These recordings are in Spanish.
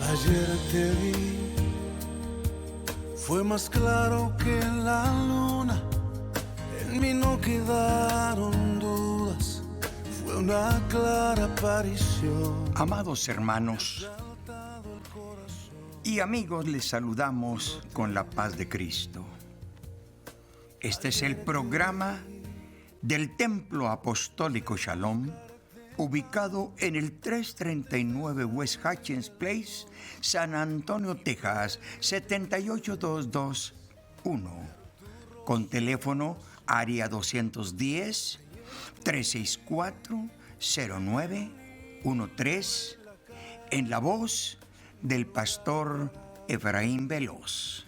Ayer te vi, fue más claro que la luna, en mí no quedaron dudas, fue una clara aparición. Amados hermanos y amigos, les saludamos con la paz de Cristo. Este es el programa del Templo Apostólico Shalom, ubicado en el 339 West Hutchins Place, San Antonio, Texas, 78221, con teléfono área 210-364-0913, en la voz del pastor Efraín Veloz.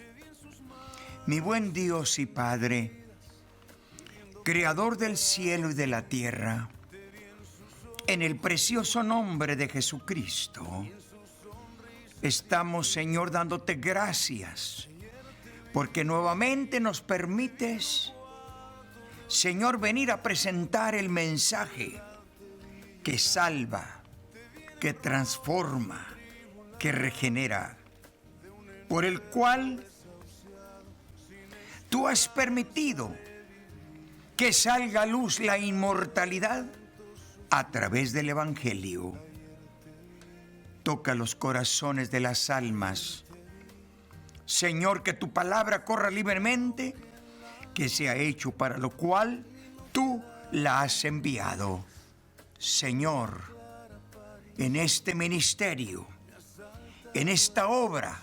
Mi buen Dios y Padre, Creador del cielo y de la tierra, en el precioso nombre de Jesucristo, estamos, Señor, dándote gracias, porque nuevamente nos permites, Señor, venir a presentar el mensaje que salva, que transforma, que regenera, por el cual tú has permitido que salga a luz la inmortalidad a través del Evangelio. Toca los corazones de las almas. Señor, que tu palabra corra libremente, que sea hecho para lo cual tú la has enviado. Señor, en este ministerio, en esta obra,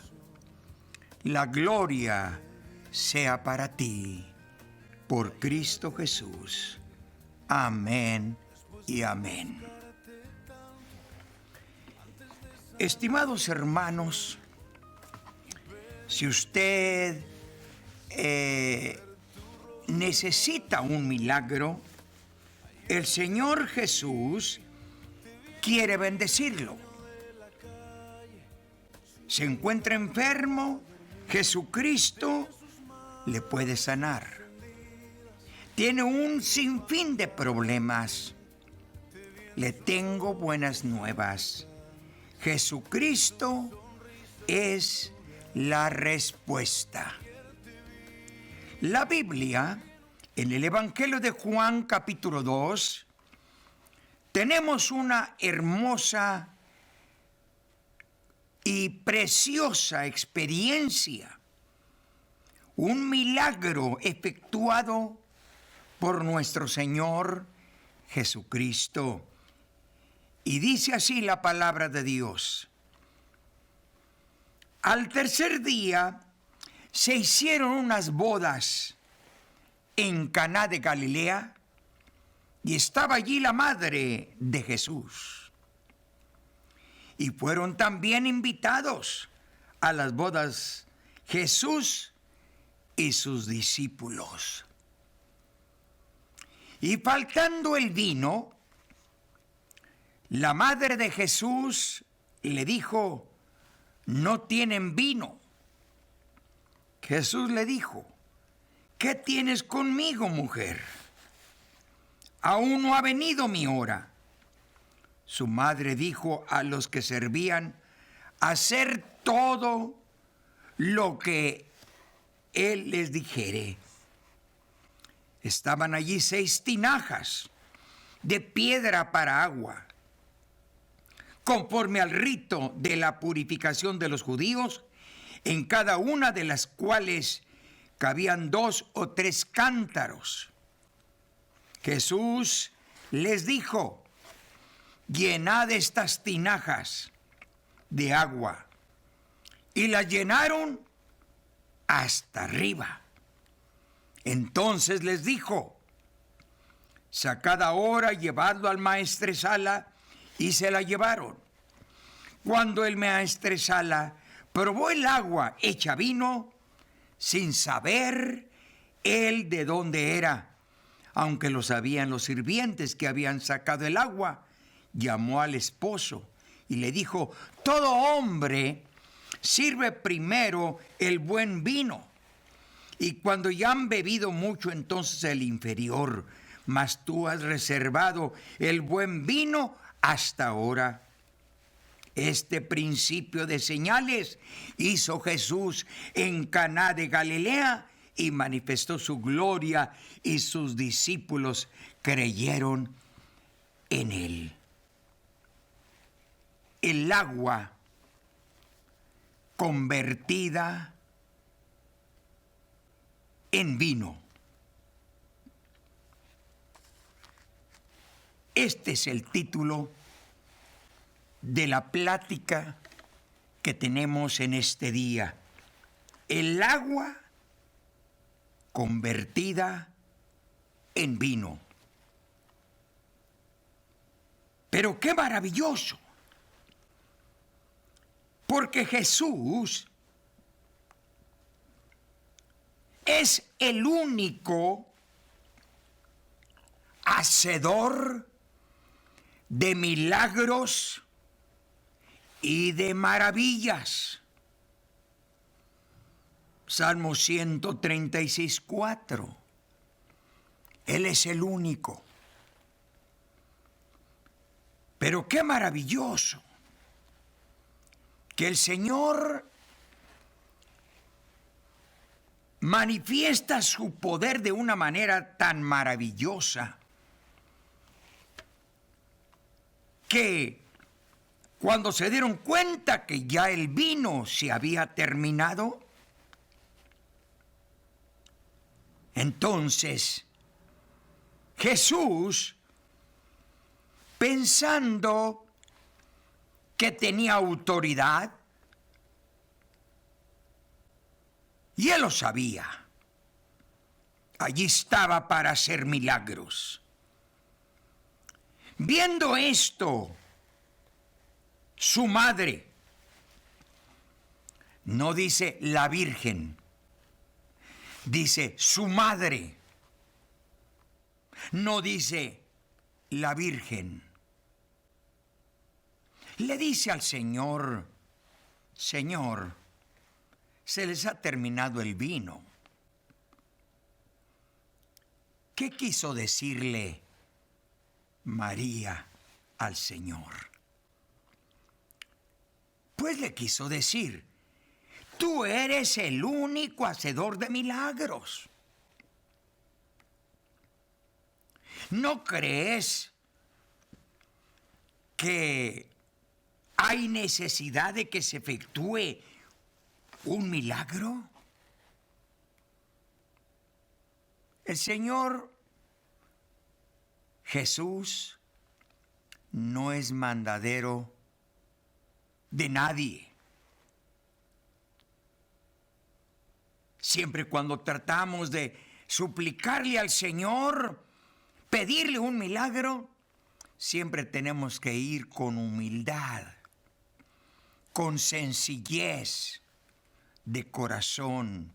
la gloria sea para ti, por Cristo Jesús. Amén y amén. Estimados hermanos, si usted necesita un milagro, el Señor Jesús quiere bendecirlo. Se encuentra enfermo, Jesucristo le puede sanar. Tiene un sinfín de problemas. Le tengo buenas nuevas. Jesucristo es la respuesta. La Biblia, en el Evangelio de Juan, capítulo 2, tenemos una hermosa y preciosa experiencia. Un milagro efectuado por nuestro Señor Jesucristo. Y dice así la palabra de Dios: al tercer día se hicieron unas bodas en Caná de Galilea, y estaba allí la madre de Jesús. Y fueron también invitados a las bodas Jesús y sus discípulos. Y faltando el vino, la madre de Jesús le dijo: no tienen vino. Jesús le dijo: ¿qué tienes conmigo, mujer? Aún no ha venido mi hora. Su madre dijo a los que servían: hacer todo lo que él les dijere. Estaban allí 6 tinajas de piedra para agua, conforme al rito de la purificación de los judíos, en cada una de las cuales cabían 2 o 3 cántaros. Jesús les dijo: llenad estas tinajas de agua. Y las llenaron hasta arriba. Entonces les dijo: sacad ahora, llevadlo al maestresala. Y se la llevaron. Cuando el maestresala probó el agua hecha vino, sin saber él de dónde era, aunque lo sabían los sirvientes que habían sacado el agua, llamó al esposo y le dijo: todo hombre sirve primero el buen vino, y cuando ya han bebido mucho, entonces el inferior, mas tú has reservado el buen vino hasta ahora. Este principio de señales hizo Jesús en Caná de Galilea y manifestó su gloria, y sus discípulos creyeron en él. El agua convertida en vino. Este es el título de la plática que tenemos en este día. El agua convertida en vino. Pero qué maravilloso, porque Jesús es el único hacedor de milagros y de maravillas. Salmo 136:4. Él es el único. Pero qué maravilloso que el Señor manifiesta su poder de una manera tan maravillosa que cuando se dieron cuenta que ya el vino se había terminado, entonces Jesús, pensando que tenía autoridad, y él lo sabía, allí estaba para hacer milagros. Viendo esto, su madre, no dice la Virgen, dice su madre, no dice la Virgen, le dice al Señor: Señor, se les ha terminado el vino. ¿Qué quiso decirle María al Señor? Pues le quiso decir: tú eres el único hacedor de milagros. ¿No crees que hay necesidad de que se efectúe un milagro? El Señor Jesús no es mandadero de nadie. Siempre cuando tratamos de suplicarle al Señor, pedirle un milagro, siempre tenemos que ir con humildad, con sencillez de corazón,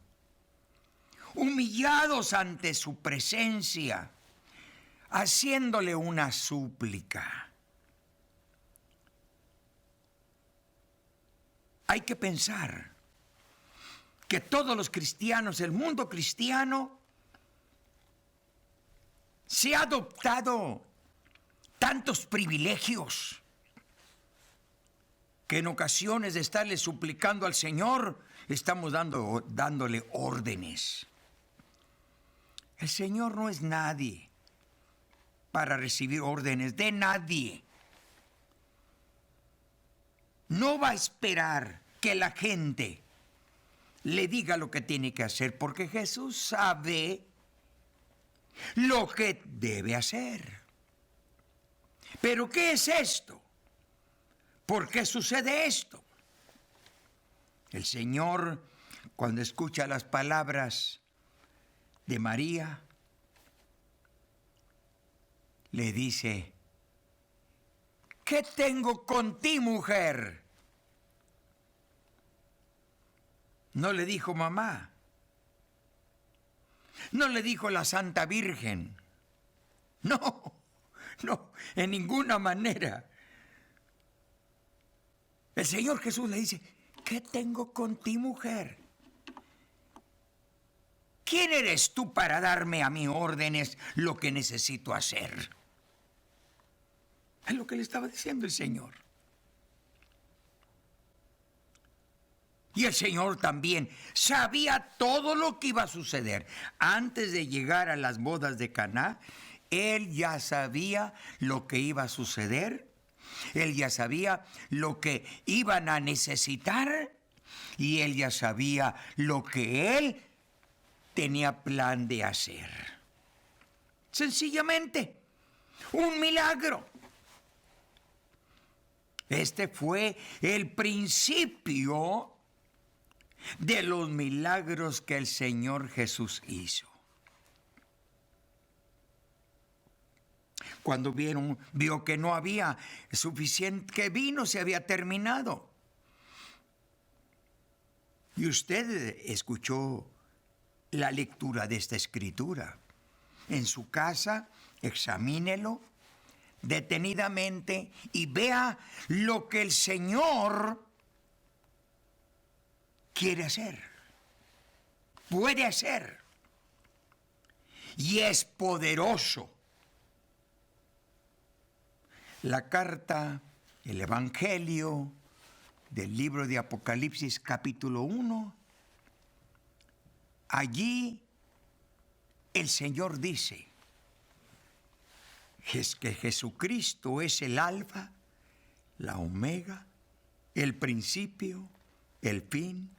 humillados ante su presencia, haciéndole una súplica. Hay que pensar que todos los cristianos, el mundo cristiano, se ha adoptado tantos privilegios que en ocasiones de estarle suplicando al Señor, estamos dándole órdenes. El Señor no es nadie para recibir órdenes de nadie. No va a esperar que la gente le diga lo que tiene que hacer, porque Jesús sabe lo que debe hacer. ¿Pero qué es esto? ¿Por qué sucede esto? El Señor, cuando escucha las palabras de María, le dice: ¿qué tengo con ti, mujer? No le dijo mamá. No le dijo la Santa Virgen. No, en ninguna manera. El Señor Jesús le dice: ¿qué tengo con ti, mujer? ¿Quién eres tú para darme a mí órdenes lo que necesito hacer? Es lo que le estaba diciendo el Señor. Y el Señor también sabía todo lo que iba a suceder. Antes de llegar a las bodas de Caná, Él ya sabía lo que iba a suceder. Él ya sabía lo que iban a necesitar. Y Él ya sabía lo que Él tenía plan de hacer. Sencillamente, un milagro. Este fue el principio de los milagros que el Señor Jesús hizo. Cuando vio que no había suficiente, que vino se había terminado. Y usted escuchó la lectura de esta escritura. En su casa, examínelo detenidamente y vea lo que el Señor quiere hacer, puede hacer, y es poderoso. La carta, el Evangelio del libro de Apocalipsis capítulo 1, allí el Señor dice que Jesucristo es el alfa, la omega, el principio, el fin,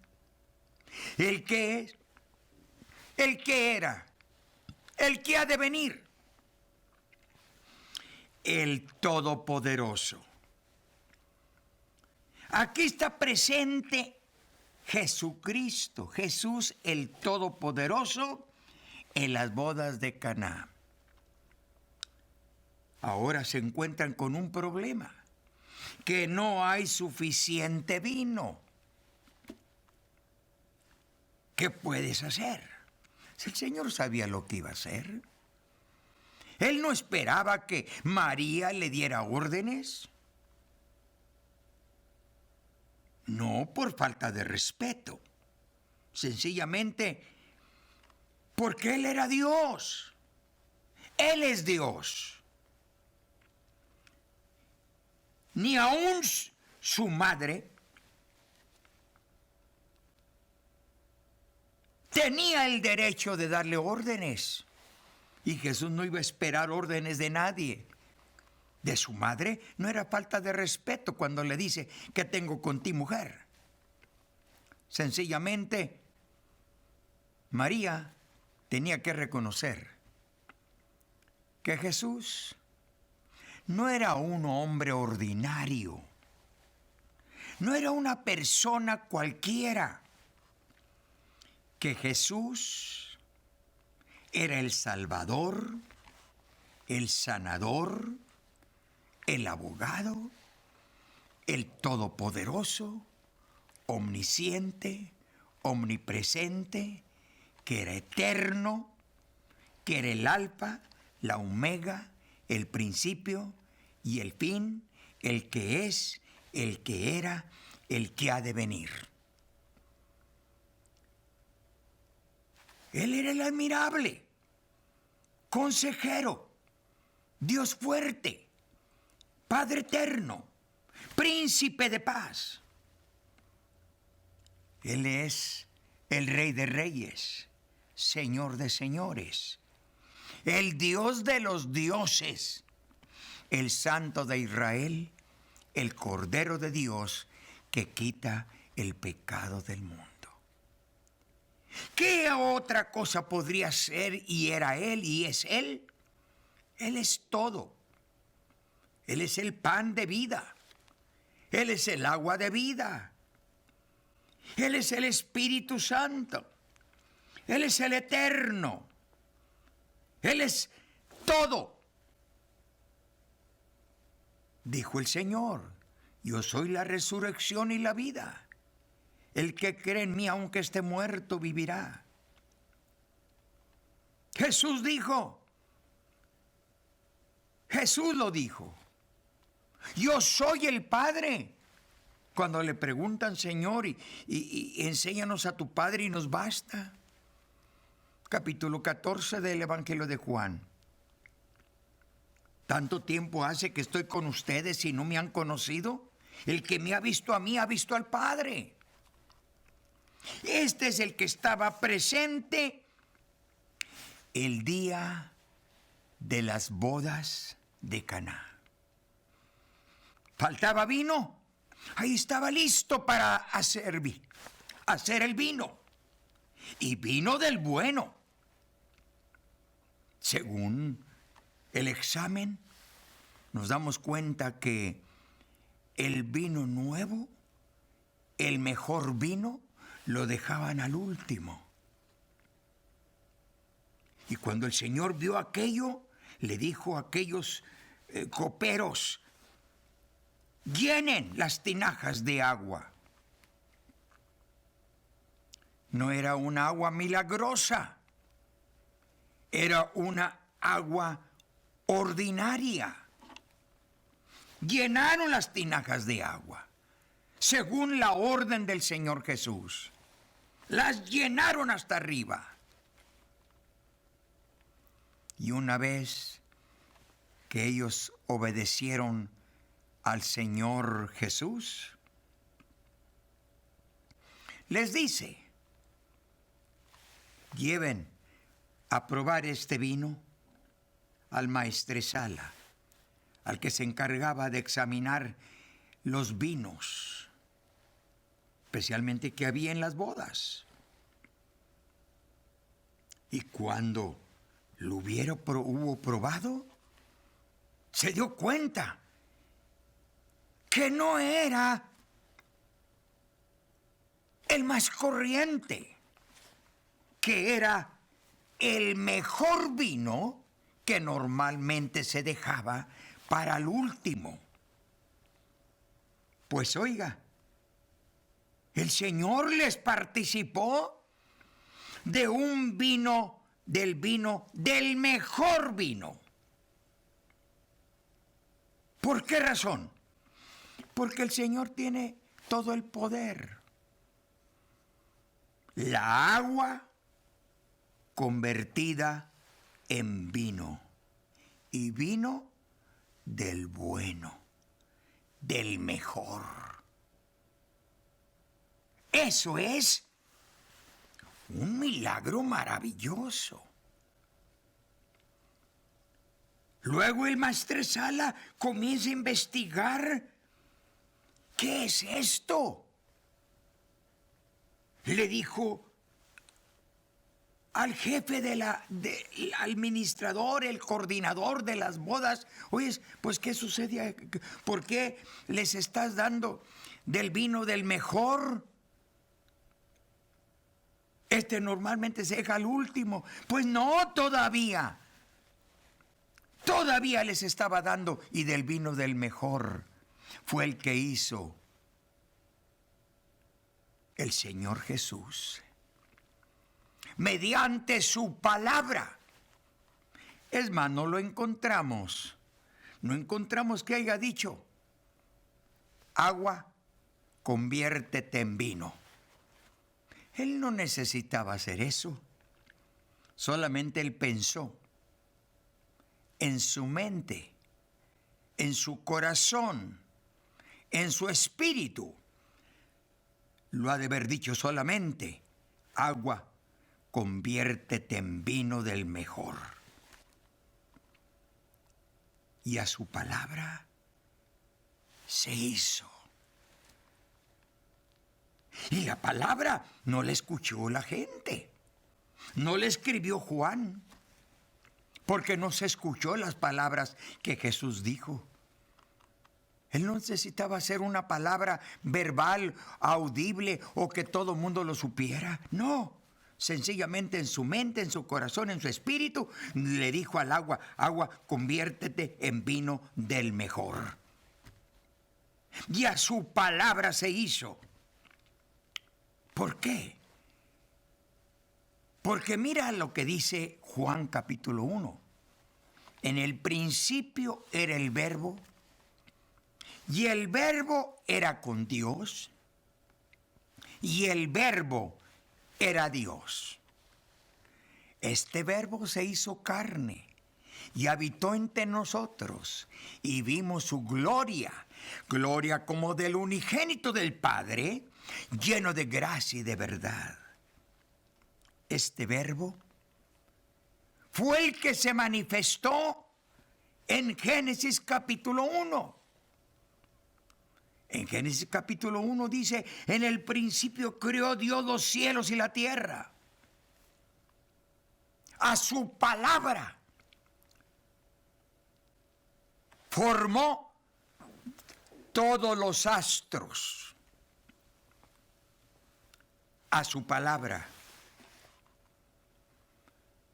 el que es, el que era, el que ha de venir, el Todopoderoso. Aquí está presente Jesucristo, Jesús el Todopoderoso, en las bodas de Caná. Ahora se encuentran con un problema, que no hay suficiente vino. ¿Qué puedes hacer? El Señor sabía lo que iba a hacer. Él no esperaba que María le diera órdenes. No por falta de respeto, sencillamente porque Él era Dios. Él es Dios. Ni aún su madre tenía el derecho de darle órdenes. Y Jesús no iba a esperar órdenes de nadie. De su madre no era falta de respeto cuando le dice: ¿qué tengo con ti, mujer? Sencillamente, María tenía que reconocer que Jesús no era un hombre ordinario, no era una persona cualquiera, que Jesús era el Salvador, el sanador, el abogado, el todopoderoso, omnisciente, omnipresente, que era eterno, que era el alfa, la omega, el principio y el fin, el que es, el que era, el que ha de venir. Él era el admirable, consejero, Dios fuerte, Padre eterno, príncipe de paz. Él es el Rey de reyes, Señor de señores, el Dios de los dioses, el Santo de Israel, el Cordero de Dios que quita el pecado del mundo. ¿Qué otra cosa podría ser? Y era Él y es Él. Él es todo. Él es el pan de vida. Él es el agua de vida. Él es el Espíritu Santo. Él es el eterno. Él es todo. Dijo el Señor: yo soy la resurrección y la vida. El que cree en mí, aunque esté muerto, vivirá. Jesús dijo. Jesús lo dijo. Yo soy el Padre. Cuando le preguntan: Señor, y enséñanos a tu Padre y nos basta. Capítulo 14 del Evangelio de Juan. ¿Tanto tiempo hace que estoy con ustedes y no me han conocido? El que me ha visto a mí ha visto al Padre. Este es el que estaba presente el día de las bodas de Caná. Faltaba vino. Ahí estaba listo para hacer el vino. Y vino del bueno. Según el examen, nos damos cuenta que el vino nuevo, el mejor vino, lo dejaban al último. Y cuando el Señor vio aquello, le dijo a aquellos coperos: llenen las tinajas de agua. No era una agua milagrosa, era una agua ordinaria. Llenaron las tinajas de agua, según la orden del Señor Jesús. Las llenaron hasta arriba. Y una vez que ellos obedecieron al Señor Jesús, les dice: lleven a probar este vino al maestresala, al que se encargaba de examinar los vinos, especialmente que había en las bodas. Y cuando lo hubo probado, se dio cuenta que no era el más corriente, que era el mejor vino que normalmente se dejaba para el último. Pues oiga, el Señor les participó de un vino, del mejor vino. ¿Por qué razón? Porque el Señor tiene todo el poder. La agua convertida en vino, y vino del bueno, del mejor. Eso es un milagro maravilloso. Luego el maestresala comienza a investigar. ¿Qué es esto? Le dijo al jefe al administrador, el coordinador de las bodas: oye, pues ¿qué sucede? ¿Por qué les estás dando del vino del mejor? Normalmente se deja al último. Pues no, todavía les estaba dando, y del vino del mejor fue el que hizo el Señor Jesús mediante su palabra. Es más, no encontramos que haya dicho: agua, conviértete en vino. Él no necesitaba hacer eso. Solamente él pensó en su mente, en su corazón, en su espíritu. Lo ha de haber dicho solamente: agua, conviértete en vino del mejor. Y a su palabra se hizo. Y la palabra no la escuchó la gente, no la escribió Juan, porque no se escuchó las palabras que Jesús dijo. Él no necesitaba hacer una palabra verbal, audible, o que todo mundo lo supiera. No, sencillamente en su mente, en su corazón, en su espíritu, le dijo al agua: agua, conviértete en vino del mejor. Y a su palabra se hizo. ¿Por qué? Porque mira lo que dice Juan capítulo 1. En el principio era el Verbo, y el Verbo era con Dios, y el Verbo era Dios. Este Verbo se hizo carne y habitó entre nosotros, y vimos su gloria, gloria como del unigénito del Padre, lleno de gracia y de verdad. Este Verbo fue el que se manifestó en Génesis capítulo 1. En Génesis capítulo 1 dice, en el principio creó Dios los cielos y la tierra. A su palabra formó todos los astros. A su palabra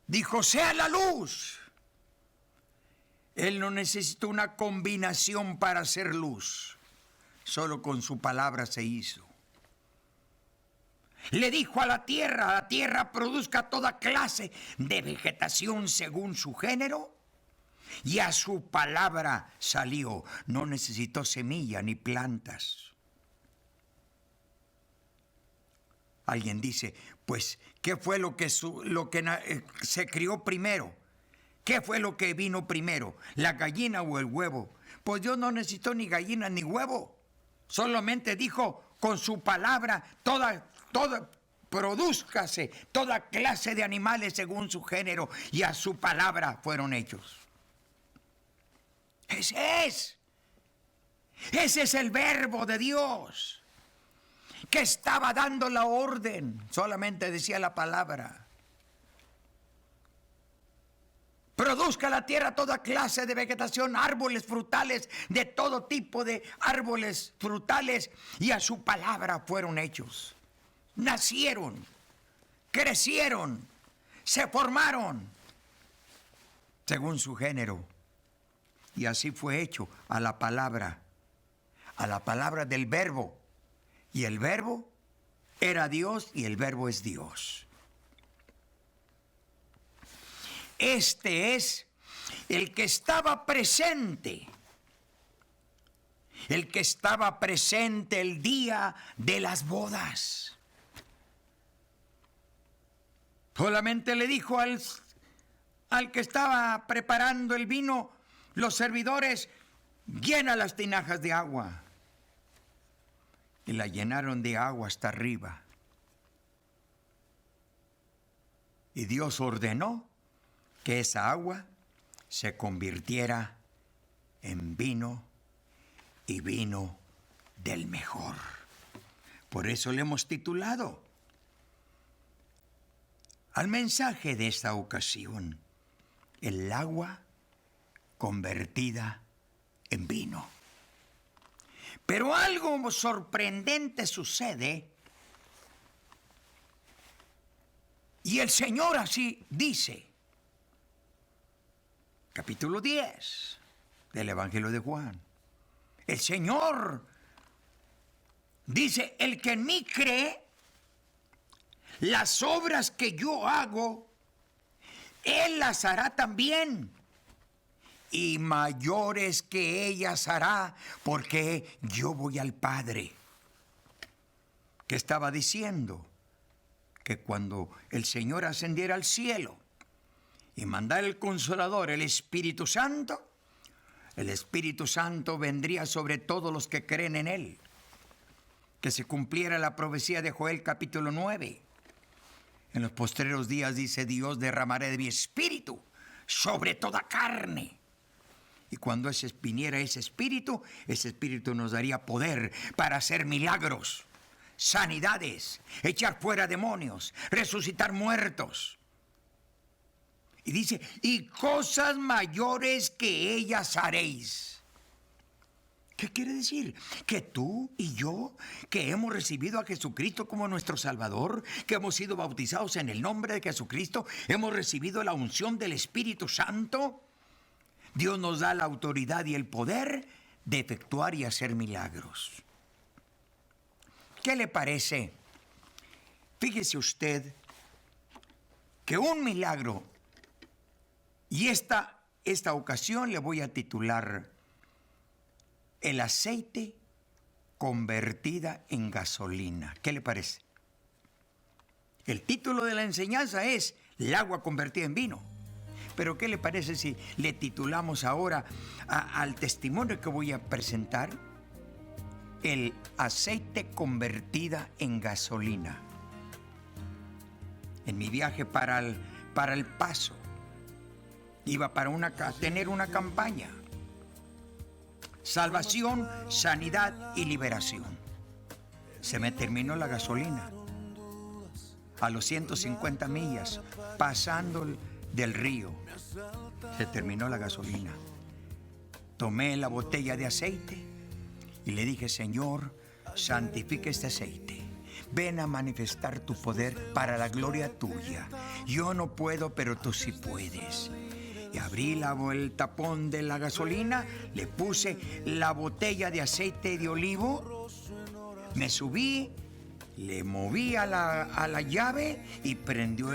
dijo, sea la luz. Él no necesitó una combinación para hacer luz. Solo con su palabra se hizo. Le dijo a la tierra produzca toda clase de vegetación según su género. Y a su palabra salió. No necesitó semilla ni plantas. Alguien dice, pues, ¿qué fue lo que se crió primero? ¿Qué fue lo que vino primero? ¿La gallina o el huevo? Pues Dios no necesitó ni gallina ni huevo. Solamente dijo con su palabra, produzcase toda clase de animales según su género, y a su palabra fueron hechos. Ese es el Verbo de Dios, que estaba dando la orden, solamente decía la palabra. Produzca la tierra toda clase de vegetación, árboles frutales, de todo tipo de árboles frutales, y a su palabra fueron hechos. Nacieron, crecieron, se formaron, según su género. Y así fue hecho a la palabra del Verbo. Y el Verbo era Dios y el Verbo es Dios. Este es el que estaba presente. El que estaba presente el día de las bodas. Solamente le dijo al que estaba preparando el vino, los servidores, llena las tinajas de agua. Y la llenaron de agua hasta arriba. Y Dios ordenó que esa agua se convirtiera en vino, y vino del mejor. Por eso le hemos titulado al mensaje de esta ocasión, el agua convertida en vino. Pero algo sorprendente sucede, y el Señor así dice. Capítulo 10 del Evangelio de Juan. El Señor dice, el que en mí cree, las obras que yo hago, Él las hará también. Y mayores que ellas hará, porque yo voy al Padre. ¿Qué estaba diciendo? Que cuando el Señor ascendiera al cielo y mandara el Consolador, el Espíritu Santo vendría sobre todos los que creen en Él. Que se cumpliera la profecía de Joel capítulo 9. En los postreros días, dice Dios, derramaré de mi Espíritu sobre toda carne. Y cuando viniera ese Espíritu nos daría poder para hacer milagros, sanidades, echar fuera demonios, resucitar muertos. Y dice, y cosas mayores que ellas haréis. ¿Qué quiere decir? Que tú y yo, que hemos recibido a Jesucristo como nuestro Salvador, que hemos sido bautizados en el nombre de Jesucristo, hemos recibido la unción del Espíritu Santo, Dios nos da la autoridad y el poder de efectuar y hacer milagros. ¿Qué le parece? Fíjese usted que un milagro, y esta ocasión le voy a titular el aceite convertida en gasolina. ¿Qué le parece? El título de la enseñanza es el agua convertida en vino. Pero ¿qué le parece si le titulamos ahora al testimonio que voy a presentar? el aceite convertida en gasolina. En mi viaje para el Paso, iba para tener una campaña. Salvación, sanidad y liberación. Se me terminó la gasolina. A los 150 millas, pasando del río, se terminó la gasolina. Tomé la botella de aceite y le dije: Señor, santifica este aceite. Ven a manifestar tu poder para la gloria tuya. Yo no puedo, pero tú sí puedes. Y abrí el tapón de la gasolina, le puse la botella de aceite de olivo, me subí, le moví a la llave y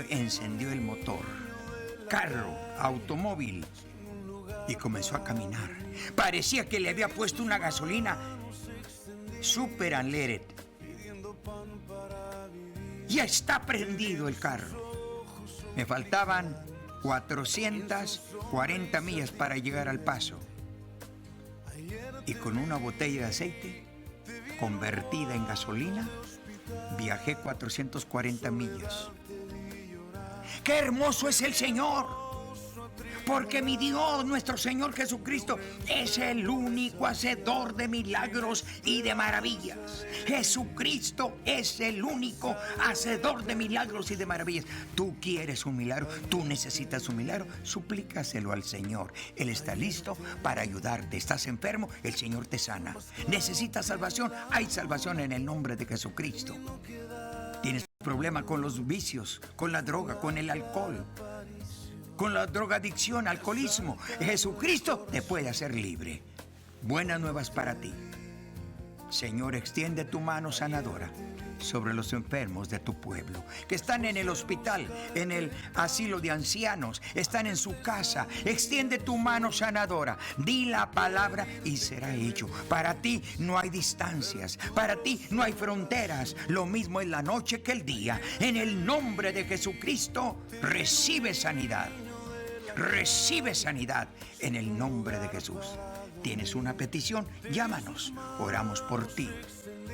encendió el motor. Carro, automóvil. Y comenzó a caminar. Parecía que le había puesto una gasolina super unleaded. Ya está prendido el carro. Me faltaban 440 millas para llegar al Paso. Y con una botella de aceite convertida en gasolina, viajé 440 millas. ¡Qué hermoso es el Señor! Porque mi Dios, nuestro Señor Jesucristo, es el único hacedor de milagros y de maravillas. Jesucristo es el único hacedor de milagros y de maravillas. Tú quieres un milagro, tú necesitas un milagro, suplícaselo al Señor. Él está listo para ayudarte. ¿Estás enfermo? El Señor te sana. ¿Necesitas salvación? Hay salvación en el nombre de Jesucristo. ¿Tienes problema con los vicios, con la droga, con el alcohol, con la drogadicción, alcoholismo? Jesucristo te puede hacer libre. Buenas nuevas para ti. Señor, extiende tu mano sanadora sobre los enfermos de tu pueblo, que están en el hospital, en el asilo de ancianos, están en su casa. Extiende tu mano sanadora. Di la palabra y será hecho. Para ti no hay distancias, para ti no hay fronteras. Lo mismo es la noche que el día. En el nombre de Jesucristo, recibe sanidad. Recibe sanidad en el nombre de Jesús. ¿Tienes una petición? Llámanos, oramos por ti.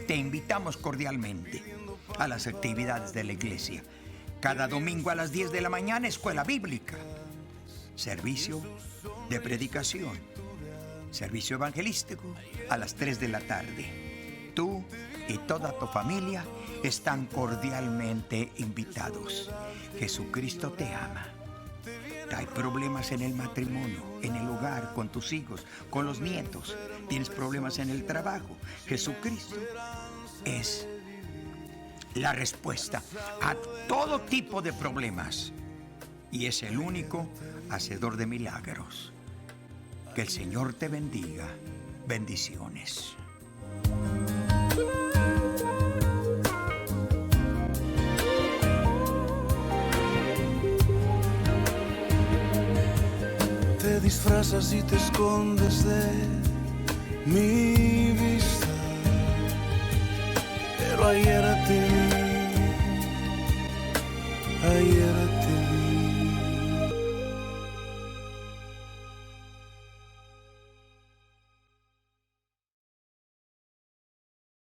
Te invitamos cordialmente a las actividades de la iglesia. Cada domingo a las 10 de la mañana, escuela bíblica, servicio de predicación, servicio evangelístico a las 3 de la tarde. Tú y toda tu familia están cordialmente invitados. Jesucristo te ama. Hay problemas en el matrimonio, en el hogar, con tus hijos, con los nietos. Tienes problemas en el trabajo. Jesucristo es la respuesta a todo tipo de problemas. Y es el único hacedor de milagros. Que el Señor te bendiga. Bendiciones. Te disfrazas y te escondes de mi vista, pero ayer a ti, ayer